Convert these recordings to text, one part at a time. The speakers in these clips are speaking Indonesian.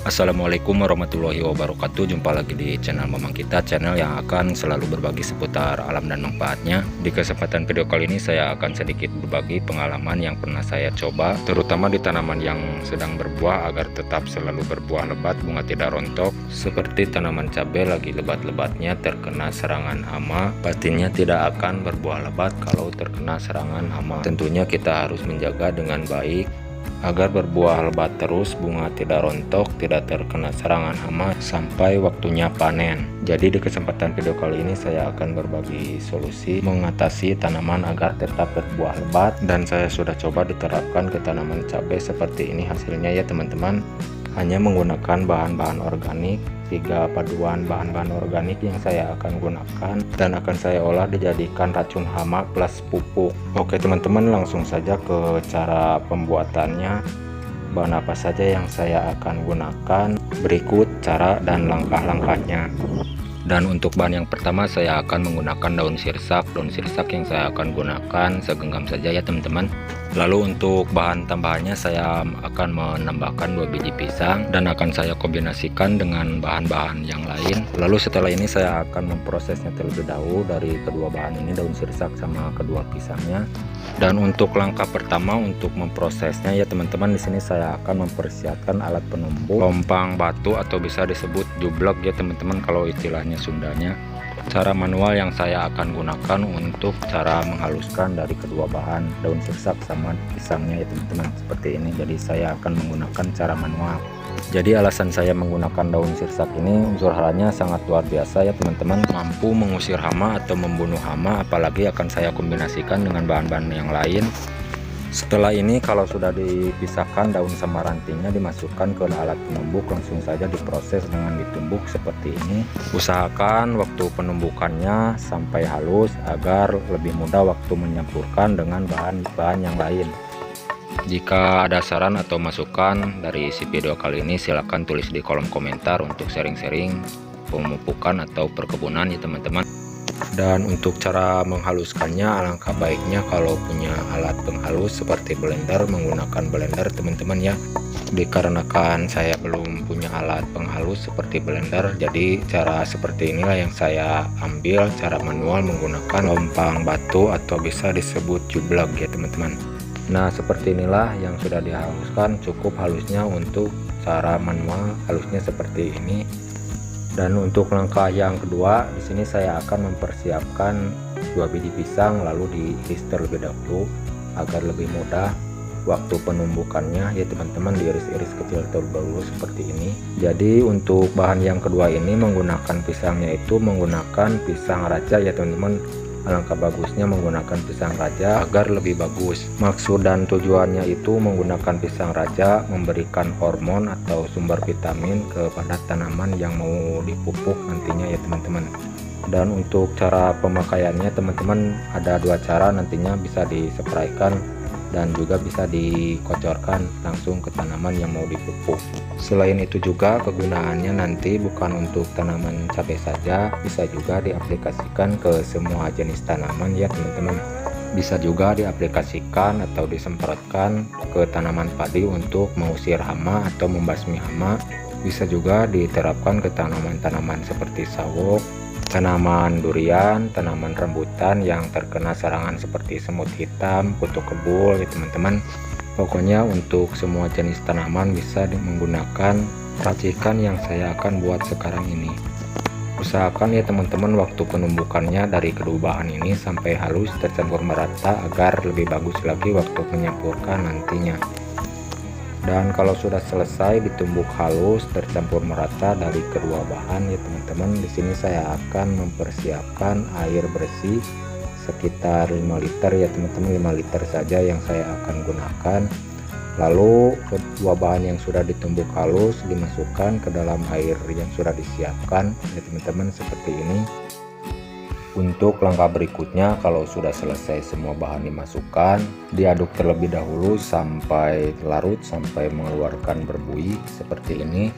Assalamualaikum warahmatullahi wabarakatuh. Jumpa lagi di channel Mamang Kita, channel yang akan selalu berbagi seputar alam dan manfaatnya. Di kesempatan video kali ini saya akan sedikit berbagi pengalaman yang pernah saya coba, terutama di tanaman yang sedang berbuah agar tetap selalu berbuah lebat, bunga tidak rontok. Seperti tanaman cabai lagi lebat-lebatnya terkena serangan hama, pastinya tidak akan berbuah lebat kalau terkena serangan hama. Tentunya kita harus menjaga dengan baik agar berbuah lebat terus, bunga tidak rontok, tidak terkena serangan hama sampai waktunya panen. Jadi di kesempatan video kali ini saya akan berbagi solusi mengatasi tanaman agar tetap berbuah lebat, dan saya sudah coba diterapkan ke tanaman cabai seperti ini hasilnya ya teman-teman. Hanya menggunakan bahan-bahan organik, 3 paduan bahan-bahan organik yang saya akan gunakan dan akan saya olah dijadikan racun hama plus pupuk. Oke teman-teman, langsung saja ke cara pembuatannya. Bahan apa saja yang saya akan gunakan, berikut cara dan langkah-langkahnya. Dan untuk bahan yang pertama saya akan menggunakan daun sirsak. Daun sirsak yang saya akan gunakan segenggam saja ya teman-teman. Lalu untuk bahan tambahannya saya akan menambahkan 2 biji pisang dan akan saya kombinasikan dengan bahan-bahan yang lain. Lalu setelah ini saya akan memprosesnya terlebih dahulu dari kedua bahan ini, daun sirsak sama kedua pisangnya. Dan untuk langkah pertama untuk memprosesnya ya teman-teman, di sini saya akan mempersiapkan alat penumbuk, lompang batu atau bisa disebut jublek ya teman-teman kalau istilahnya Sundanya. Cara manual yang saya akan gunakan untuk cara menghaluskan dari kedua bahan, daun sirsak sama pisangnya ya teman-teman, seperti ini. Jadi saya akan menggunakan cara manual. Jadi alasan saya menggunakan daun sirsak ini, unsur haranya sangat luar biasa ya teman-teman, mampu mengusir hama atau membunuh hama, apalagi akan saya kombinasikan dengan bahan-bahan yang lain. Setelah ini kalau sudah dipisahkan daun sama rantingnya, dimasukkan ke alat penumbuk, langsung saja diproses dengan ditumbuk seperti ini. Usahakan waktu penumbukannya sampai halus agar lebih mudah waktu menyampurkan dengan bahan-bahan yang lain. Jika ada saran atau masukan dari isi video kali ini, silahkan tulis di kolom komentar untuk sharing-sharing pemupukan atau perkebunan ya teman-teman. Dan untuk cara menghaluskannya, alangkah baiknya kalau punya alat penghalus seperti blender, menggunakan blender teman-teman ya. Dikarenakan saya belum punya alat penghalus seperti blender, jadi cara seperti inilah yang saya ambil, cara manual menggunakan lompang batu atau bisa disebut jublek ya teman-teman. Nah seperti inilah yang sudah dihaluskan, cukup halusnya untuk cara manual, halusnya seperti ini. Dan untuk langkah yang kedua, di sini saya akan mempersiapkan 2 biji pisang lalu diiris terlebih dahulu agar lebih mudah waktu penumbukannya ya teman-teman, diiris-iris kecil terlebih dahulu seperti ini. Jadi untuk bahan yang kedua ini menggunakan pisangnya itu menggunakan pisang raja ya teman-teman. Alangkah bagusnya menggunakan pisang raja agar lebih bagus. Maksud dan tujuannya itu menggunakan pisang raja memberikan hormon atau sumber vitamin kepada tanaman yang mau dipupuk nantinya ya teman-teman. Dan untuk cara pemakaiannya teman-teman ada 2 cara, nantinya bisa dispraykan dan juga bisa dikocorkan langsung ke tanaman yang mau dipupuk. Selain itu juga kegunaannya nanti bukan untuk tanaman cabai saja, bisa juga diaplikasikan ke semua jenis tanaman ya teman-teman. Bisa juga diaplikasikan atau disemprotkan ke tanaman padi untuk mengusir hama atau membasmi hama. Bisa juga diterapkan ke tanaman-tanaman seperti sawo, tanaman durian, tanaman rambutan yang terkena serangan seperti semut hitam, kutu kebul ya teman-teman. Pokoknya untuk semua jenis tanaman bisa menggunakan racikan yang saya akan buat sekarang ini. Usahakan ya teman-teman waktu penumbukannya dari kedua bahan ini sampai halus tercampur merata agar lebih bagus lagi waktu menyampurkan nantinya. Dan kalau sudah selesai ditumbuk halus tercampur merata dari kedua bahan ya teman-teman, di sini saya akan mempersiapkan air bersih sekitar 5 liter ya teman-teman, 5 liter saja yang saya akan gunakan. Lalu kedua bahan yang sudah ditumbuk halus dimasukkan ke dalam air yang sudah disiapkan ya teman-teman, seperti ini. Untuk langkah berikutnya, kalau sudah selesai semua bahan dimasukkan, diaduk terlebih dahulu sampai larut, sampai mengeluarkan berbuih seperti ini.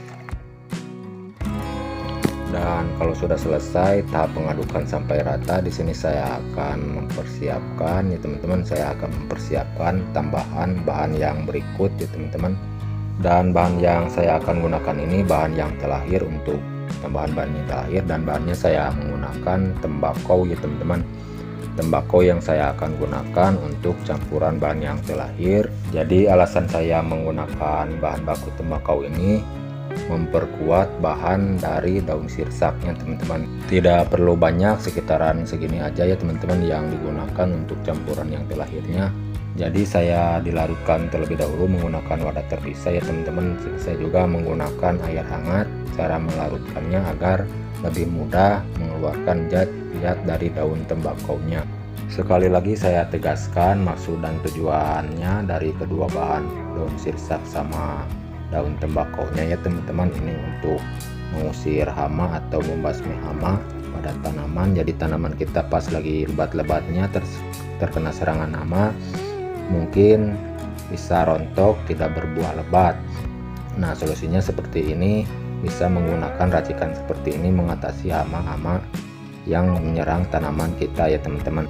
Dan kalau sudah selesai tahap pengadukan sampai rata, di sini saya akan mempersiapkan ya teman-teman, saya akan mempersiapkan tambahan bahan yang berikut ya teman-teman. Dan bahan yang saya akan gunakan ini bahan yang terlahir untuk bahan yang terlahir, dan bahannya saya menggunakan tembakau ya teman-teman. Tembakau yang saya akan gunakan untuk campuran bahan yang terlahir. Jadi alasan saya menggunakan bahan baku tembakau ini memperkuat bahan dari daun sirsaknya teman-teman. Tidak perlu banyak, sekitaran segini aja ya teman-teman yang digunakan untuk campuran yang terlahirnya. Jadi saya dilarutkan terlebih dahulu menggunakan wadah terpisah ya teman-teman. Saya juga menggunakan air hangat. Cara melarutkannya agar lebih mudah mengeluarkan zat dari daun tembakaunya. Sekali lagi saya tegaskan maksud dan tujuannya dari kedua bahan daun sirsak sama daun tembakaunya ya teman-teman, ini untuk mengusir hama atau membasmi hama pada tanaman. Jadi tanaman kita pas lagi lebat-lebatnya terkena serangan hama, mungkin bisa rontok, tidak berbuah lebat. Nah, solusinya seperti ini, bisa menggunakan racikan seperti ini mengatasi hama-hama yang menyerang tanaman kita ya teman-teman.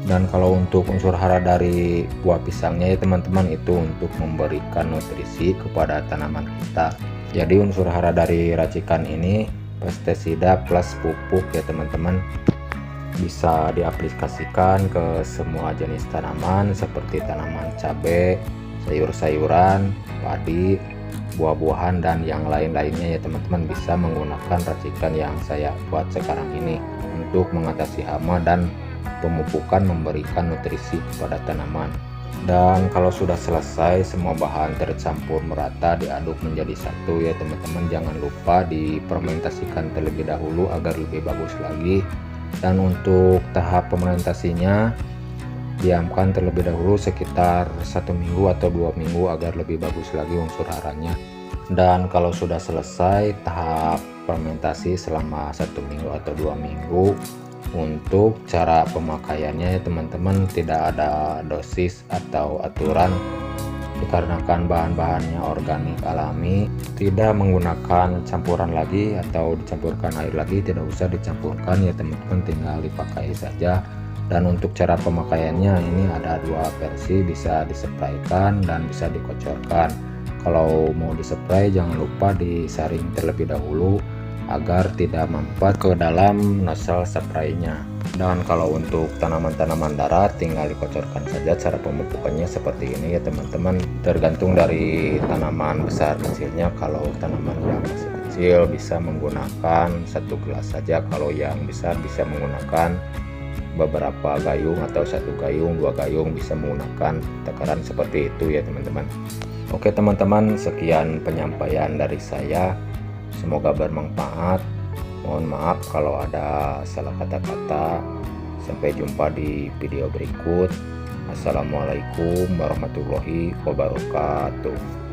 Dan kalau untuk unsur hara dari buah pisangnya ya teman-teman, itu untuk memberikan nutrisi kepada tanaman kita. Jadi unsur hara dari racikan ini pestisida plus pupuk ya teman-teman, bisa diaplikasikan ke semua jenis tanaman seperti tanaman cabai, sayur-sayuran, padi, buah-buahan, dan yang lain-lainnya ya teman-teman. Bisa menggunakan racikan yang saya buat sekarang ini untuk mengatasi hama dan pemupukan, memberikan nutrisi kepada tanaman. Dan kalau sudah selesai semua bahan tercampur merata, diaduk menjadi satu ya teman-teman. Jangan lupa difermentasikan terlebih dahulu agar lebih bagus lagi. Dan untuk tahap fermentasinya diamkan terlebih dahulu sekitar 1 minggu atau 2 minggu agar lebih bagus lagi unsur haranya. Dan kalau sudah selesai tahap fermentasi selama 1 minggu atau 2 minggu, untuk cara pemakaiannya ya teman-teman, tidak ada dosis atau aturan dikarenakan bahan-bahannya organik alami, tidak menggunakan campuran lagi atau dicampurkan air lagi, tidak usah dicampurkan ya teman-teman, tinggal dipakai saja. Dan untuk cara pemakaiannya ini ada dua versi, bisa dispraykan dan bisa dikocorkan. Kalau mau dispray jangan lupa disaring terlebih dahulu agar tidak mampet ke dalam nozzle spraynya. Dan kalau untuk tanaman-tanaman darat tinggal dikocorkan saja. Cara pemupukannya seperti ini ya teman-teman, tergantung dari tanaman besar kecilnya. Kalau tanaman yang masih kecil bisa menggunakan 1 gelas saja, kalau yang besar bisa menggunakan beberapa gayung atau 1 gayung, 2 gayung, bisa menggunakan takaran seperti itu ya teman-teman. Oke teman-teman, sekian penyampaian dari saya, semoga bermanfaat. Mohon maaf kalau ada salah kata-kata. Sampai jumpa di video berikut. Assalamualaikum warahmatullahi wabarakatuh.